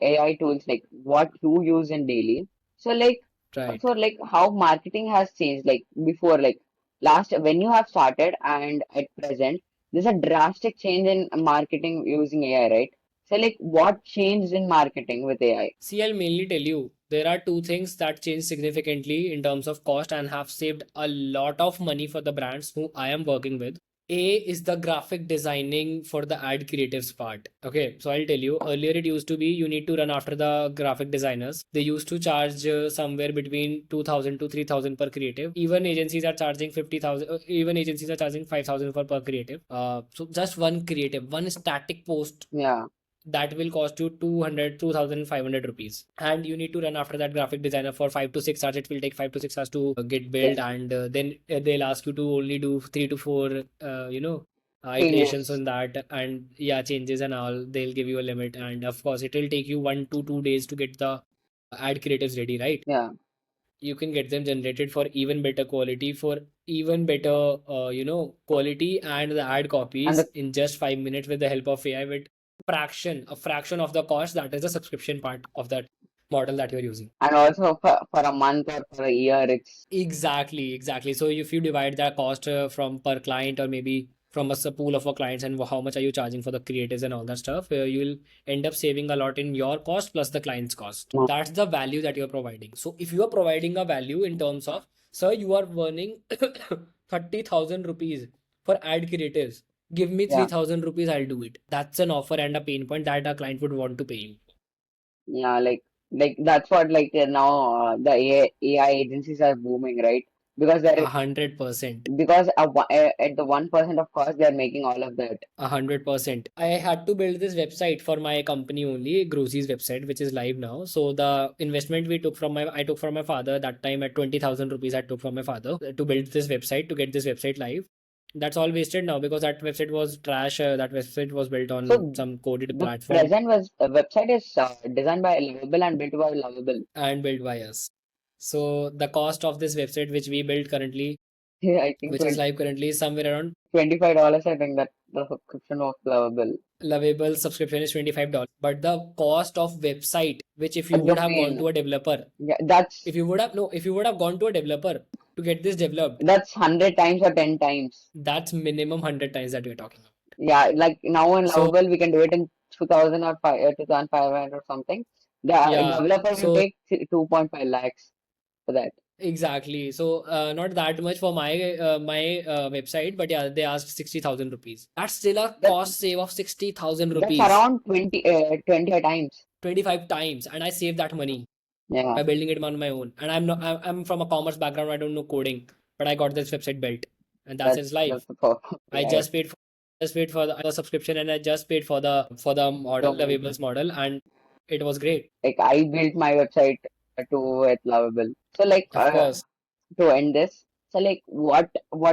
AI tools like what you use in daily. So like Right. also like how marketing has changed like before like last when you have started and at present there's a drastic change in marketing using AI, right? So like what changed in marketing with AI? See, I'll mainly tell you there are two things that change significantly in terms of cost and have saved a lot of money for the brands who I am working with. A is the graphic designing for the ad creatives part. Okay, so I'll tell you earlier it used to be you need to run after the graphic designers. They used to charge somewhere between 2000 to 3000 per creative. Even agencies are charging 50,000, even agencies are charging 5,000 for per creative. So just one creative, one static post Yeah, that will cost you 2,500 rupees, and you need to run after that graphic designer for 5 to 6 hours. It will take 5 to 6 hours to get yes, built, and then they'll ask you to only do 3 to 4 uh, you know iterations Changes. on that, and yeah, changes and all. They'll give you a limit, and of course, it will take you 1 to 2 days to get the ad creatives ready, right? Yeah. You can get them generated for even better quality, for even better quality, and the ad And copies the, in just 5 minutes with the help of AI, with a fraction of the cost. That is the subscription part of that model that you're using. and also for a month or for a year, it's Exactly, exactly. So if you divide that cost from per client, or maybe from a pool of our clients, and how much are you charging for the creatives and all that stuff, you'll end up saving a lot in your cost plus the client's cost. no. That's the value that you're providing. So if you are providing a value in terms of, sir, you are earning 30,000 rupees for ad creatives. Give me Yeah. 3,000 rupees, I'll do it. That's an offer and a pain point that a client would want to pay you. Yeah, like that's what like now the AI agencies are booming, right? Because they're 100%. because at the 1% of cost they're making all of that. 100%. I had to build this website for my company only, Growzy's website, which is live now. So the investment I took from my father that time at 20,000 rupees. I took from my father to build this website, to get this website live. That's all wasted now because that website was trash. That website was built on So some coded the platform present was website is designed by Lovable and built by Lovable. and built by us. So the cost of this website, which we built currently, I think which is live currently, is somewhere around $25. I think that the subscription of Lovable. lovable subscription is $25. But the cost of website, which if A you would have gone domain. to a developer, Yeah, that's if you would have no, if you would have gone to a developer to get this developed, that's 100 times or 10 times. that's minimum 100 times that we're talking about. Yeah, like now in So Lovable we can do it in 2000 or 2500 or something. The yeah, developer will so take 2.5 lakhs for that. exactly. So not that much for my website, but yeah, they asked 60,000 rupees. That's still a That cost save of 60,000 that's rupees, around 25 times. 25 times, and I saved that money Yeah, by building it on my own. And I'm from a commerce background. I don't know coding, but I got this website built, and that's its that's life. the problem. I Yeah, just paid for the subscription, and I just paid for the model, the domain. Weebles model, and it was great. Like I built my website to with Lovable. So like Of course, to end this, so like what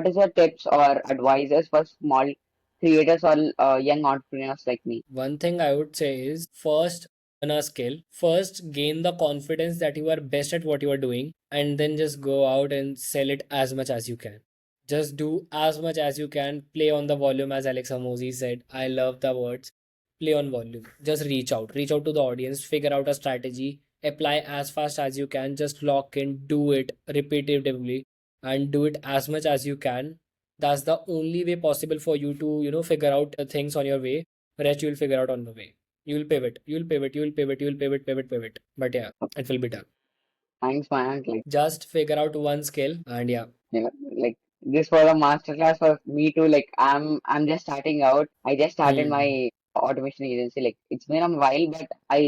is your tips or advices for small creators or young entrepreneurs like me? one thing I would say is, first learn a skill. First gain the confidence that you are best at what you are doing, and then just go out and sell it as much as you can. Just do as much as you can. Play on the volume, as Alex Hamosi said. I love the words. Play on volume. Just reach out to the audience, figure out a strategy, apply as fast as you can. Just lock in, do it repetitively, and do it as much as you can. That's the only way possible for you to, figure out things on your way. Rest you'll figure out on the way. You'll pivot. But yeah, it will be done. Thanks, Mayank. Like, Just figure out one skill, and yeah. you know, like this was a masterclass for me too. Like I'm just starting out. I just started Hmm. my automation agency. Like it's been a while, but I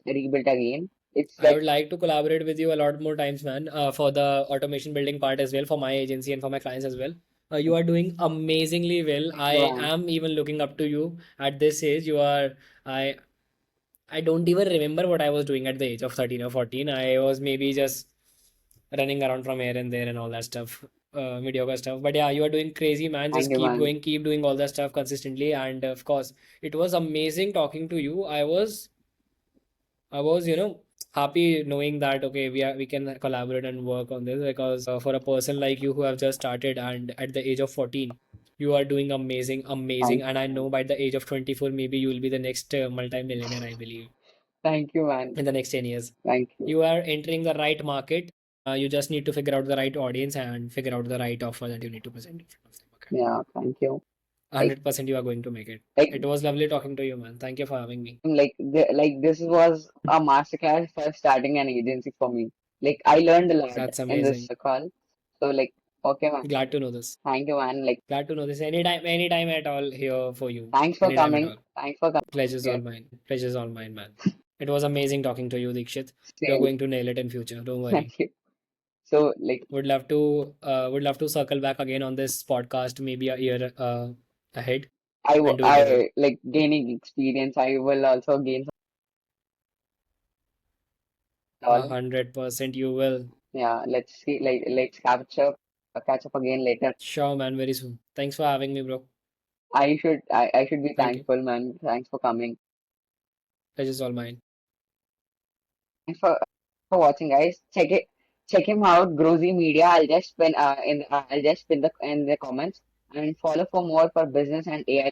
rebuilt again. It's I like would like to collaborate with you a lot more times, man, for the automation building part as well, for my agency and for my clients as well. You are doing amazingly well. thank you, I man. am even looking up to you at this age. I, I don't even remember what I was doing at the age of 13 or 14. I was maybe just running around from here and there and all that stuff, mediocre stuff. But yeah, you are doing crazy, man. Thank Just you, keep man. going, keep doing all that stuff consistently. And of course, it was amazing talking to you. I was, happy knowing that okay, we can collaborate and work on this, because for a person like you who have just started and at the age of 14, you are doing amazing, amazing. Thank And I you, man. know by the age of 24, maybe you will be the next multi-millionaire, I believe, Thank you, man. in the next 10 years. Thank you. You are entering the right market. You just need to figure out the right audience and figure out the right offer that you need to present in front of them. Okay. Yeah, thank you. Like 100% you are going to make it. like It was lovely talking to you, man. Thank you for having me. like this was a masterclass for starting an agency for me. Like I learned a lot That's in this amazing. call. So like okay, man. Glad to know this. Thank you, man. Like Glad to know this. Anytime at all here for you. thanks for Anytime at coming. all. Thanks for coming. Pleasure's all Yeah, mine. Pleasure's all mine, man. It was amazing talking to you, Dikshit. You're same. going to nail it in future. Don't worry. Thank you. So like Would love to circle back again on this podcast maybe a year ahead and do it again. I like gaining experience. I will also gain some A knowledge. 100% you will. Yeah, let's see. Like let's catch up again later. Sure, man, very soon. Thanks for having me, bro. I should be Thank you. thankful, man. Thanks for coming. Pleasure is all mine. Thanks for watching, guys. Check him out, Growzzy Media. I'll just pin the in the comments, and follow for more for business and AI